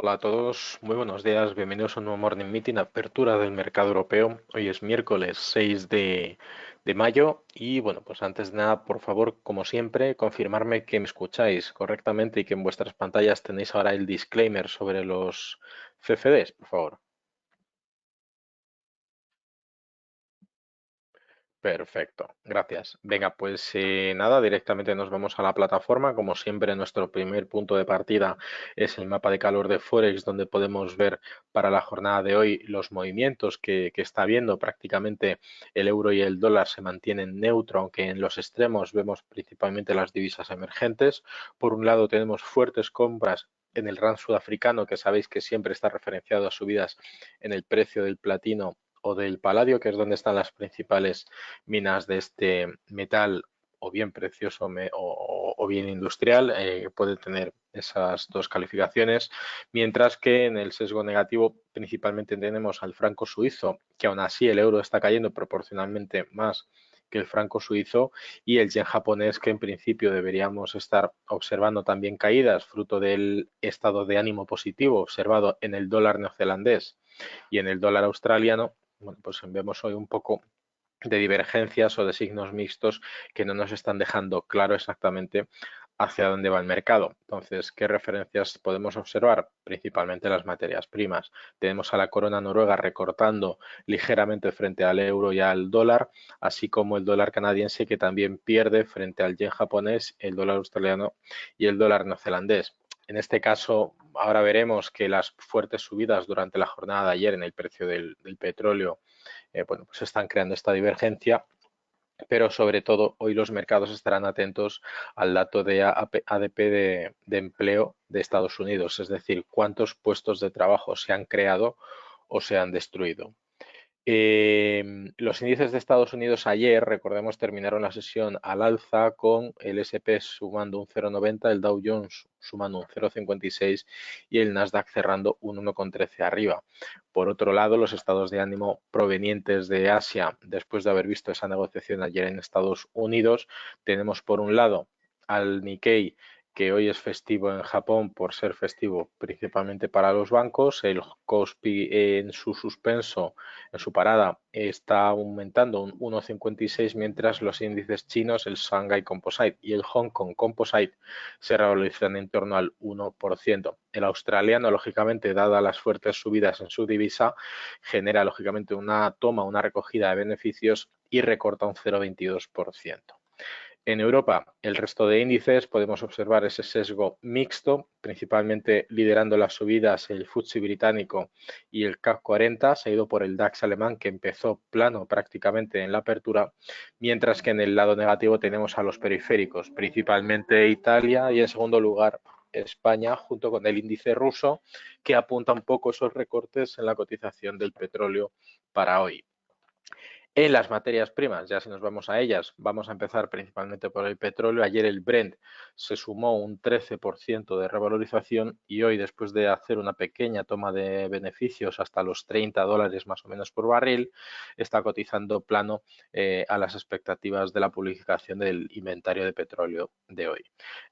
Hola a todos, muy buenos días, bienvenidos a un nuevo Morning Meeting, apertura del mercado europeo. Hoy es miércoles 6 de mayo y bueno, pues antes de nada, por favor, como siempre, confirmarme que me escucháis correctamente y que en vuestras pantallas tenéis ahora el disclaimer sobre los CFDs, por favor. Perfecto, gracias. Venga, pues nada, directamente nos vamos a la plataforma. Como siempre, nuestro primer punto de partida es el mapa de calor de Forex, donde podemos ver para la jornada de hoy los movimientos que está habiendo. Prácticamente el euro y el dólar se mantienen neutro, aunque en los extremos vemos principalmente las divisas emergentes. Por un lado, tenemos fuertes compras en el rand sudafricano, que sabéis que siempre está referenciado a subidas en el precio del platino o del paladio, que es donde están las principales minas de este metal, o bien precioso o bien industrial, puede tener esas dos calificaciones, mientras que en el sesgo negativo principalmente tenemos al franco suizo, que aún así el euro está cayendo proporcionalmente más que el franco suizo, y el yen japonés, que en principio deberíamos estar observando también caídas, fruto del estado de ánimo positivo observado en el dólar neozelandés y en el dólar australiano. Bueno, pues vemos hoy un poco de divergencias o de signos mixtos que no nos están dejando claro exactamente hacia dónde va el mercado. Entonces, ¿qué referencias podemos observar? Principalmente las materias primas. Tenemos a la corona noruega recortando ligeramente frente al euro y al dólar, así como el dólar canadiense, que también pierde frente al yen japonés, el dólar australiano y el dólar neozelandés. En este caso, ahora veremos que las fuertes subidas durante la jornada de ayer en el precio del petróleo, bueno, pues están creando esta divergencia, pero sobre todo hoy los mercados estarán atentos al dato de ADP de empleo de Estados Unidos, es decir, cuántos puestos de trabajo se han creado o se han destruido. Los índices de Estados Unidos ayer, recordemos, terminaron la sesión al alza con el S&P sumando un 0,90, el Dow Jones sumando un 0,56 y el Nasdaq cerrando un 1,13 arriba. Por otro lado, los estados de ánimo provenientes de Asia, después de haber visto esa negociación ayer en Estados Unidos, tenemos por un lado al Nikkei, que hoy es festivo en Japón por ser festivo principalmente para los bancos, el Kospi en su suspenso, en su parada, está aumentando un 1,56, mientras los índices chinos, el Shanghai Composite y el Hong Kong Composite, se revalorizan en torno al 1%. El australiano, lógicamente, dadas las fuertes subidas en su divisa, genera lógicamente una toma, una recogida de beneficios y recorta un 0,22%. En Europa, el resto de índices podemos observar ese sesgo mixto, principalmente liderando las subidas el FTSE británico y el CAC 40, seguido por el DAX alemán, que empezó plano prácticamente en la apertura, mientras que en el lado negativo tenemos a los periféricos, principalmente Italia y en segundo lugar España, junto con el índice ruso, que apunta un poco esos recortes en la cotización del petróleo para hoy. En las materias primas, ya si nos vamos a ellas, vamos a empezar principalmente por el petróleo. Ayer el Brent se sumó un 13% de revalorización y hoy, después de hacer una pequeña toma de beneficios hasta los $30 más o menos por barril, está cotizando plano a las expectativas de la publicación del inventario de petróleo de hoy.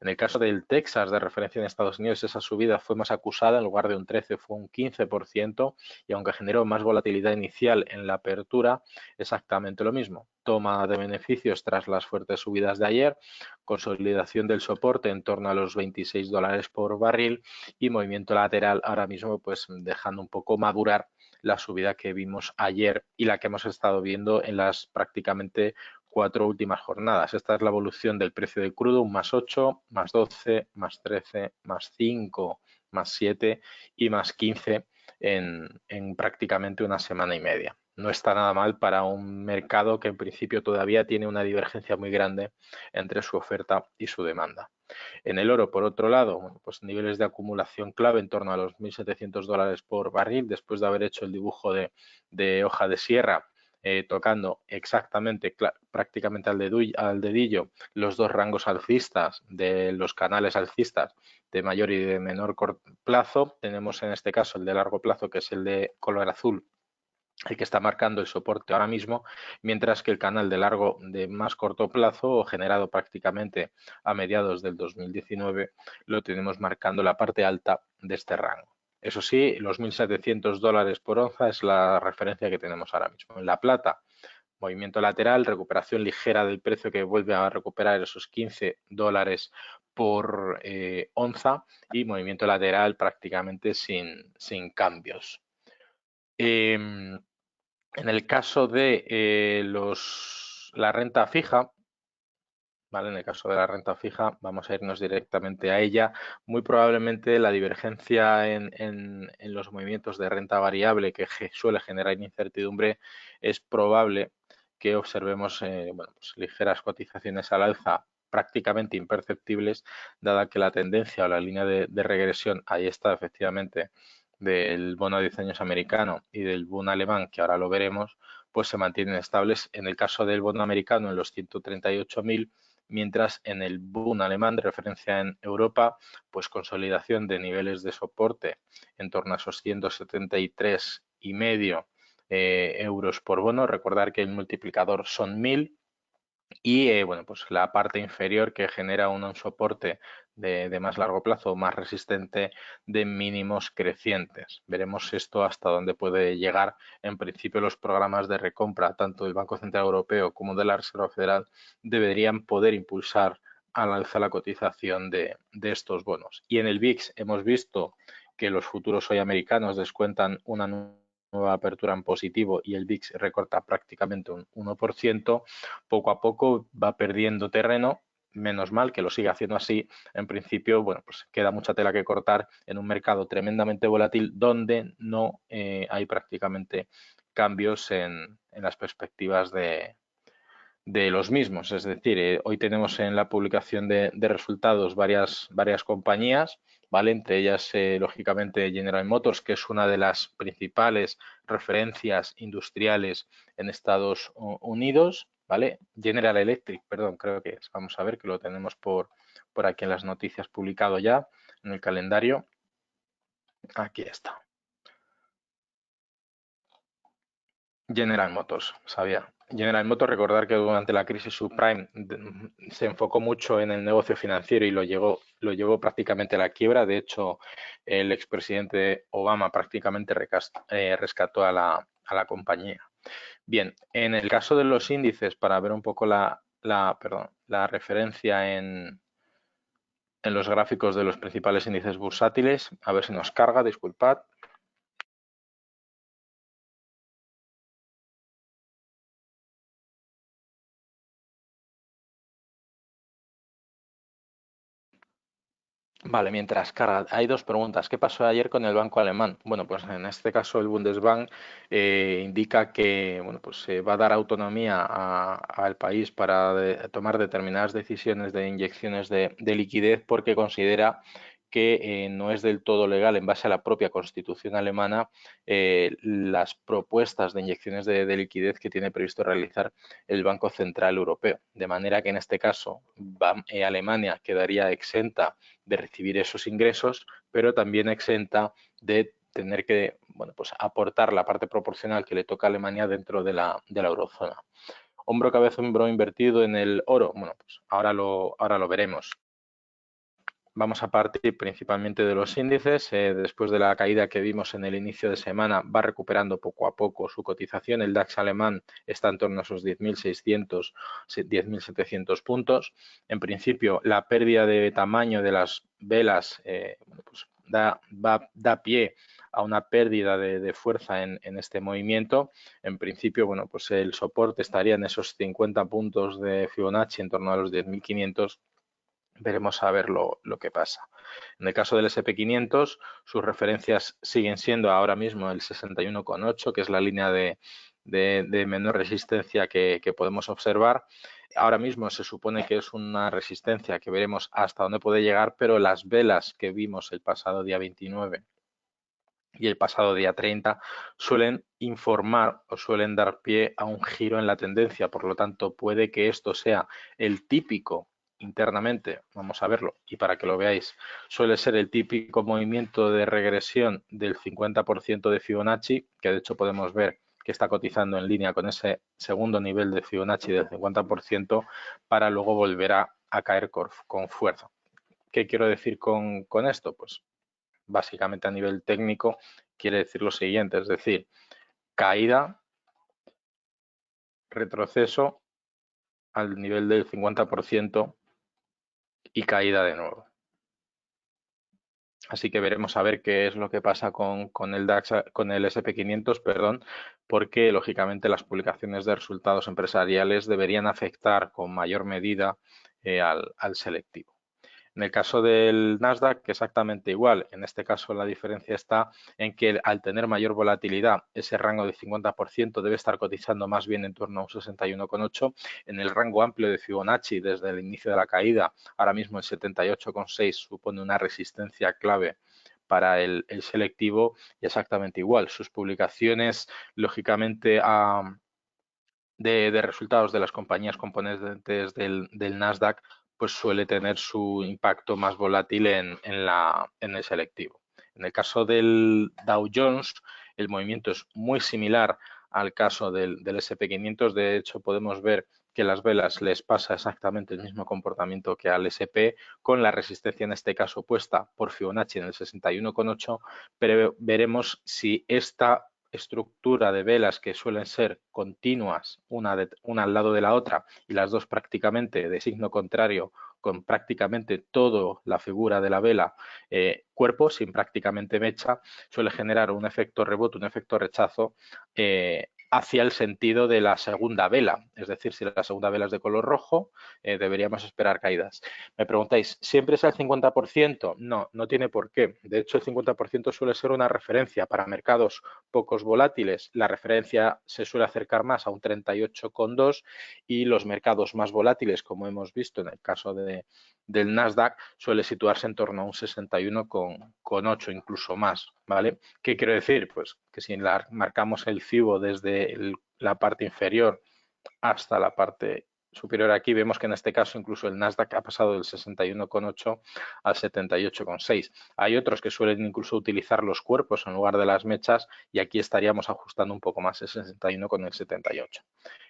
En el caso del Texas, de referencia en Estados Unidos, esa subida fue más acusada, en lugar de un 13 fue un 15%, y aunque generó más volatilidad inicial en la apertura, exactamente lo mismo. Toma de beneficios tras las fuertes subidas de ayer, consolidación del soporte en torno a los $26 por barril y movimiento lateral ahora mismo, pues dejando un poco madurar la subida que vimos ayer y la que hemos estado viendo en las prácticamente 4 últimas jornadas. Esta es la evolución del precio del crudo, un más 8, más 12, más 13, más 5, más 7 y más 15 en prácticamente una semana y media. No está nada mal para un mercado que en principio todavía tiene una divergencia muy grande entre su oferta y su demanda. En el oro, por otro lado, bueno, pues niveles de acumulación clave en torno a los $1.700 por barril, después de haber hecho el dibujo de hoja de sierra, tocando exactamente, prácticamente al dedillo, los dos rangos alcistas de los canales alcistas de mayor y de menor plazo. Tenemos en este caso el de largo plazo, que es el de color azul, el que está marcando el soporte ahora mismo, mientras que el canal de más corto plazo, generado prácticamente a mediados del 2019, lo tenemos marcando la parte alta de este rango. Eso sí, los $1.700 por onza es la referencia que tenemos ahora mismo. En la plata, movimiento lateral, recuperación ligera del precio que vuelve a recuperar esos $15 por onza y movimiento lateral prácticamente sin cambios. En el caso de la renta fija, ¿vale? En el caso de la renta fija, vamos a irnos directamente a ella. Muy probablemente la divergencia en los movimientos de renta variable que suele generar incertidumbre es probable que observemos bueno, pues ligeras cotizaciones al alza prácticamente imperceptibles, dada que la tendencia o la línea de regresión, ahí está efectivamente, del bono a 10 años americano y del bono alemán, que ahora lo veremos, pues se mantienen estables. En el caso del bono americano en los 138.000, mientras en el boom alemán de referencia en Europa, pues consolidación de niveles de soporte en torno a esos 173,5 euros por bono. Recordar que el multiplicador son 1.000 y bueno, pues la parte inferior que genera un soporte de más largo plazo, más resistente, de mínimos crecientes. Veremos esto hasta dónde puede llegar. En principio, los programas de recompra, tanto del Banco Central Europeo como de la Reserva Federal, deberían poder impulsar al alza la cotización de estos bonos. Y en el VIX hemos visto que los futuros hoy americanos descuentan una nueva apertura en positivo y el VIX recorta prácticamente un 1%, poco a poco va perdiendo terreno, menos mal que lo siga haciendo así. En principio, bueno, pues queda mucha tela que cortar en un mercado tremendamente volátil donde no hay prácticamente cambios en las perspectivas de los mismos. Es decir, hoy tenemos en la publicación de resultados varias compañías, ¿vale? Entre ellas, lógicamente, General Motors, que es una de las principales referencias industriales en Estados Unidos, ¿vale? General Electric, perdón, creo que es. Vamos a ver que lo tenemos por aquí en las noticias publicado ya, en el calendario. Aquí está. General Motors, sabía. General Motors, recordar que durante la crisis subprime se enfocó mucho en el negocio financiero y lo llevó prácticamente a la quiebra. De hecho, el expresidente Obama prácticamente rescató a la compañía. Bien, en el caso de los índices, para ver un poco la referencia en los gráficos de los principales índices bursátiles, a ver si nos carga, disculpad. Vale, mientras carga, hay dos preguntas. ¿Qué pasó ayer con el banco alemán? Bueno, pues en este caso el Bundesbank indica que bueno, pues se va a dar autonomía al país para tomar determinadas decisiones de inyecciones de liquidez porque considera que no es del todo legal en base a la propia Constitución alemana las propuestas de inyecciones de liquidez que tiene previsto realizar el Banco Central Europeo. De manera que en este caso Alemania quedaría exenta de recibir esos ingresos, pero también exenta de tener que bueno, pues aportar la parte proporcional que le toca a Alemania dentro de la eurozona. Hombro, cabeza, hombro invertido en el oro. Bueno, pues ahora lo veremos. Vamos a partir principalmente de los índices. Después de la caída que vimos en el inicio de semana, va recuperando poco a poco su cotización. El DAX alemán está en torno a esos 10.600, 10.700 puntos. En principio, la pérdida de tamaño de las velas pues da pie a una pérdida de fuerza en este movimiento. En principio, bueno, pues el soporte estaría en esos 50 puntos de Fibonacci, en torno a los 10.500. Veremos a ver lo que pasa. En el caso del SP500, sus referencias siguen siendo ahora mismo el 61,8, que es la línea de menor resistencia que podemos observar. Ahora mismo se supone que es una resistencia que veremos hasta dónde puede llegar, pero las velas que vimos el pasado día 29 y el pasado día 30 suelen informar o suelen dar pie a un giro en la tendencia. Por lo tanto, puede que esto sea el típico internamente, vamos a verlo, y para que lo veáis, suele ser el típico movimiento de regresión del 50% de Fibonacci, que de hecho podemos ver que está cotizando en línea con ese segundo nivel de Fibonacci del 50%, para luego volver a caer con fuerza. ¿Qué quiero decir con esto? Pues básicamente a nivel técnico quiere decir lo siguiente, es decir, caída, retroceso al nivel del 50% y caída de nuevo. Así que veremos a ver qué es lo que pasa con el DAX, con el SP500, perdón, porque lógicamente las publicaciones de resultados empresariales deberían afectar con mayor medida al selectivo. En el caso del Nasdaq, exactamente igual. En este caso, la diferencia está en que al tener mayor volatilidad, ese rango de 50% debe estar cotizando más bien en torno a un 61,8. En el rango amplio de Fibonacci, desde el inicio de la caída, ahora mismo el 78,6 supone una resistencia clave para el selectivo y exactamente igual. Sus publicaciones, lógicamente, de resultados de las compañías componentes del Nasdaq, pues suele tener su impacto más volátil en el selectivo. En el caso del Dow Jones, el movimiento es muy similar al caso del SP500. De hecho, podemos ver que las velas les pasa exactamente el mismo comportamiento que al SP, con la resistencia en este caso puesta por Fibonacci en el 61,8, pero veremos si esta estructura de velas que suelen ser continuas, una al lado de la otra, y las dos prácticamente de signo contrario, con prácticamente toda la figura de la vela cuerpo, sin prácticamente mecha, suele generar un efecto rebote, un efecto rechazo hacia el sentido de la segunda vela. Es decir, si la segunda vela es de color rojo, deberíamos esperar caídas. Me preguntáis, ¿siempre es el 50%? No, no tiene por qué. De hecho, el 50% suele ser una referencia para mercados pocos volátiles. La referencia se suele acercar más a un 38,2 y los mercados más volátiles, como hemos visto en el caso del Nasdaq, suele situarse en torno a un 61,8, incluso más, ¿vale? ¿Qué quiero decir? Pues que si marcamos el FIBO desde la parte inferior hasta la parte superior aquí, vemos que en este caso incluso el Nasdaq ha pasado del 61,8 al 78,6. Hay otros que suelen incluso utilizar los cuerpos en lugar de las mechas y aquí estaríamos ajustando un poco más el 61 con el 78.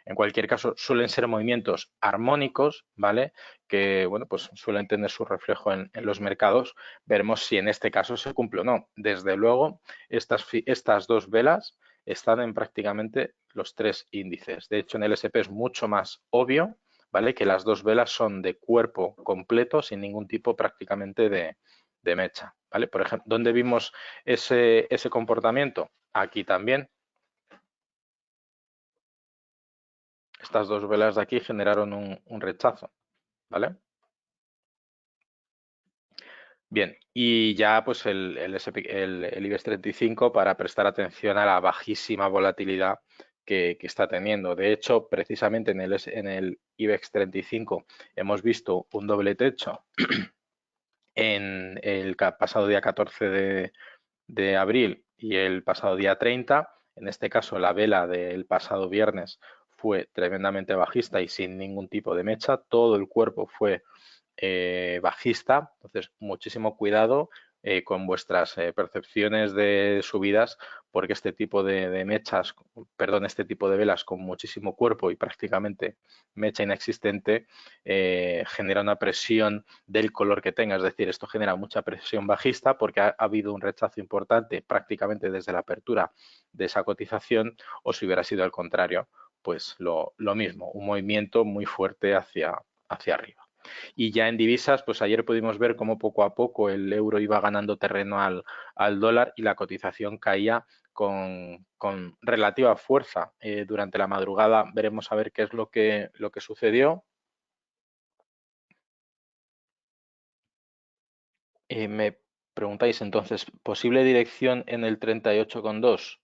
En cualquier caso, suelen ser movimientos armónicos, ¿vale? Que, bueno, pues suelen tener su reflejo en los mercados. Veremos si en este caso se cumple o no. Desde luego, estas dos velas están en prácticamente los tres índices. De hecho, en el SP es mucho más obvio, ¿vale? Que las dos velas son de cuerpo completo, sin ningún tipo prácticamente de mecha, ¿vale? Por ejemplo, ¿dónde vimos ese comportamiento? Aquí también. Estas dos velas de aquí generaron un rechazo, ¿vale? Bien, y ya pues el IBEX 35 para prestar atención a la bajísima volatilidad que está teniendo. De hecho, precisamente en el IBEX 35 hemos visto un doble techo en el pasado día 14 de abril y el pasado día 30. En este caso, la vela del pasado viernes fue tremendamente bajista y sin ningún tipo de mecha. Todo el cuerpo fue bajista, entonces muchísimo cuidado con vuestras percepciones de subidas, porque este tipo de mechas, perdón, este tipo de velas con muchísimo cuerpo y prácticamente mecha inexistente genera una presión del color que tenga, es decir, esto genera mucha presión bajista porque ha habido un rechazo importante prácticamente desde la apertura de esa cotización, o si hubiera sido al contrario, pues lo mismo, un movimiento muy fuerte hacia arriba. Y ya en divisas, pues ayer pudimos ver cómo poco a poco el euro iba ganando terreno al dólar y la cotización caía con relativa fuerza. Durante la madrugada veremos a ver qué es lo que sucedió. Me preguntáis entonces, ¿posible dirección en el 38,2?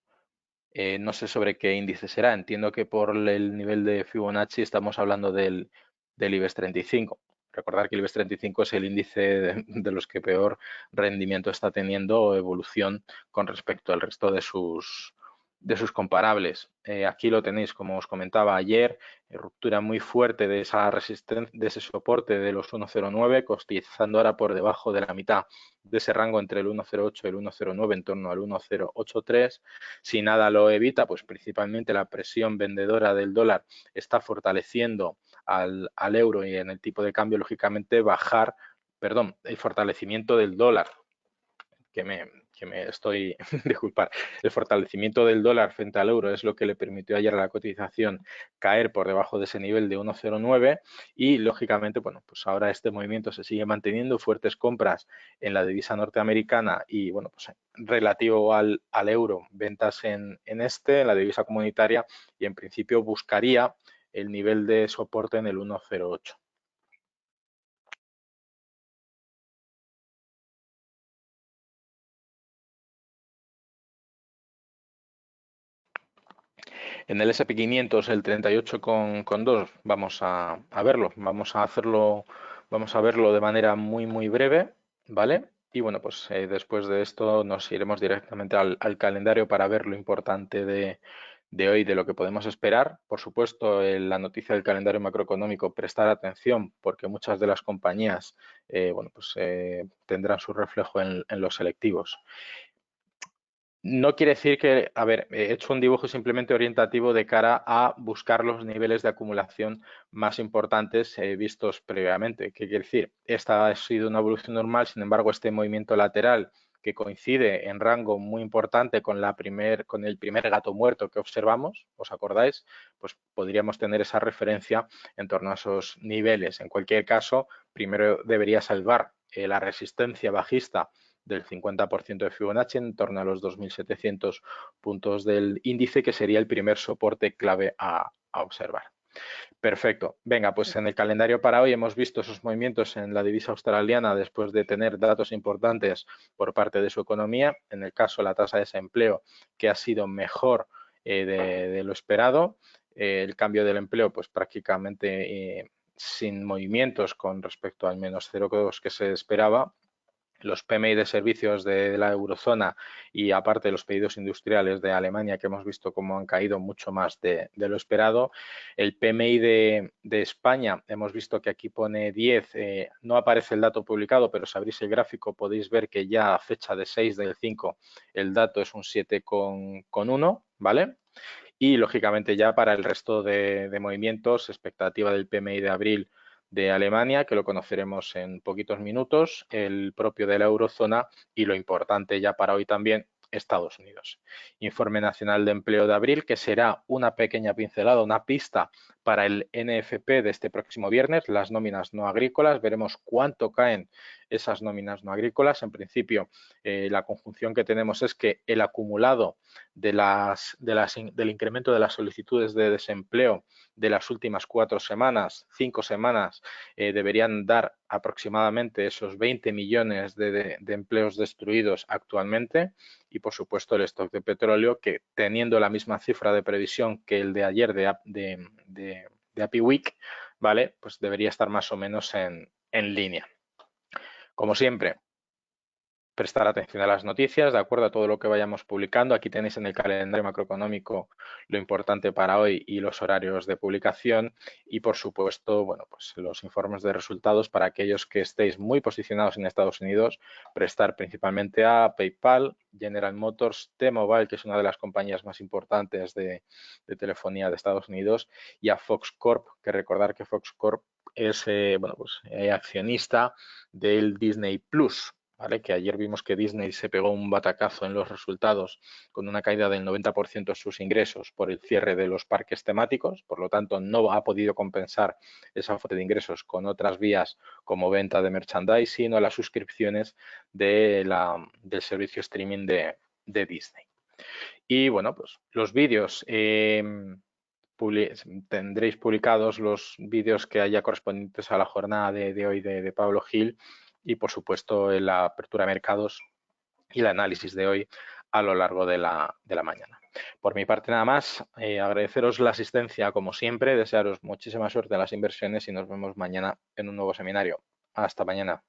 No sé sobre qué índice será. Entiendo que por el nivel de Fibonacci estamos hablando del IBEX 35. Recordar que el IBEX 35 es el índice de los que peor rendimiento está teniendo o evolución con respecto al resto de sus comparables. Aquí lo tenéis, como os comentaba ayer, ruptura muy fuerte de esa resistencia, de ese soporte de los 1,09, cotizando ahora por debajo de la mitad de ese rango entre el 1,08 y el 1,09, en torno al 1,083. Si nada lo evita, pues principalmente la presión vendedora del dólar está fortaleciendo al euro y en el tipo de cambio, lógicamente, el fortalecimiento del dólar que me estoy, disculpar, el fortalecimiento del dólar frente al euro es lo que le permitió ayer a la cotización caer por debajo de ese nivel de 1,09 y lógicamente, bueno, pues ahora este movimiento se sigue manteniendo, fuertes compras en la divisa norteamericana y, bueno, pues relativo al euro, ventas en la divisa comunitaria y en principio buscaría el nivel de soporte en el 1,08. En el S&P 500 el 38,2 vamos a verlo, vamos a verlo de manera muy breve, ¿vale? Y bueno, pues después de esto nos iremos directamente al calendario para ver lo importante de hoy, de lo que podemos esperar. Por supuesto, la noticia del calendario macroeconómico, prestar atención porque muchas de las compañías bueno, pues, tendrán su reflejo en los selectivos. No quiere decir que, a ver, he hecho un dibujo simplemente orientativo de cara a buscar los niveles de acumulación más importantes vistos previamente. ¿Qué quiere decir? Esta ha sido una evolución normal, sin embargo, este movimiento lateral que coincide en rango muy importante con con el primer gato muerto que observamos, ¿os acordáis? Pues podríamos tener esa referencia en torno a esos niveles. En cualquier caso, primero debería salvar la resistencia bajista del 50% de Fibonacci en torno a los 2.700 puntos del índice, que sería el primer soporte clave a observar. Perfecto. Venga, pues en el calendario para hoy hemos visto esos movimientos en la divisa australiana después de tener datos importantes por parte de su economía. En el caso, la tasa de desempleo, que ha sido mejor de lo esperado. El cambio del empleo, pues prácticamente sin movimientos con respecto al menos 0,2 que se esperaba. Los PMI de servicios de la eurozona y aparte los pedidos industriales de Alemania, que hemos visto cómo han caído mucho más de lo esperado. El PMI de España, hemos visto que aquí pone 10, no aparece el dato publicado, pero si abrís el gráfico podéis ver que ya a fecha de 6 del 5 el dato es un 7,1, ¿vale? Y lógicamente ya para el resto de movimientos, expectativa del PMI de abril de Alemania, que lo conoceremos en poquitos minutos, el propio de la eurozona y lo importante ya para hoy también, Estados Unidos. Informe Nacional de Empleo de abril, que será una pequeña pincelada, una pista para el NFP de este próximo viernes, las nóminas no agrícolas. Veremos cuánto caen esas nóminas no agrícolas. En principio, la conjunción que tenemos es que el acumulado del incremento de las solicitudes de desempleo de las últimas 4 semanas, 5 semanas, deberían dar aproximadamente esos 20 millones de empleos destruidos actualmente y, por supuesto, el stock de petróleo que, teniendo la misma cifra de previsión que el de ayer de API Week, ¿vale? Pues debería estar más o menos en línea. Como siempre, prestar atención a las noticias, de acuerdo a todo lo que vayamos publicando. Aquí tenéis en el calendario macroeconómico lo importante para hoy y los horarios de publicación y, por supuesto, bueno, pues los informes de resultados para aquellos que estéis muy posicionados en Estados Unidos, prestar principalmente a PayPal, General Motors, T-Mobile, que es una de las compañías más importantes de telefonía de Estados Unidos, y a Fox Corp, que recordar que Fox Corp es bueno, pues, accionista del Disney Plus. ¿Vale? Que ayer vimos que Disney se pegó un batacazo en los resultados con una caída del 90% de sus ingresos por el cierre de los parques temáticos, por lo tanto no ha podido compensar esa fuente de ingresos con otras vías como venta de merchandising o las suscripciones del servicio streaming de Disney. Y bueno, pues los vídeos, tendréis publicados los vídeos que haya correspondientes a la jornada de hoy de Pablo Gil y, por supuesto, en la apertura de mercados y el análisis de hoy a lo largo de la mañana. Por mi parte nada más, agradeceros la asistencia como siempre, desearos muchísima suerte en las inversiones y nos vemos mañana en un nuevo seminario. Hasta mañana.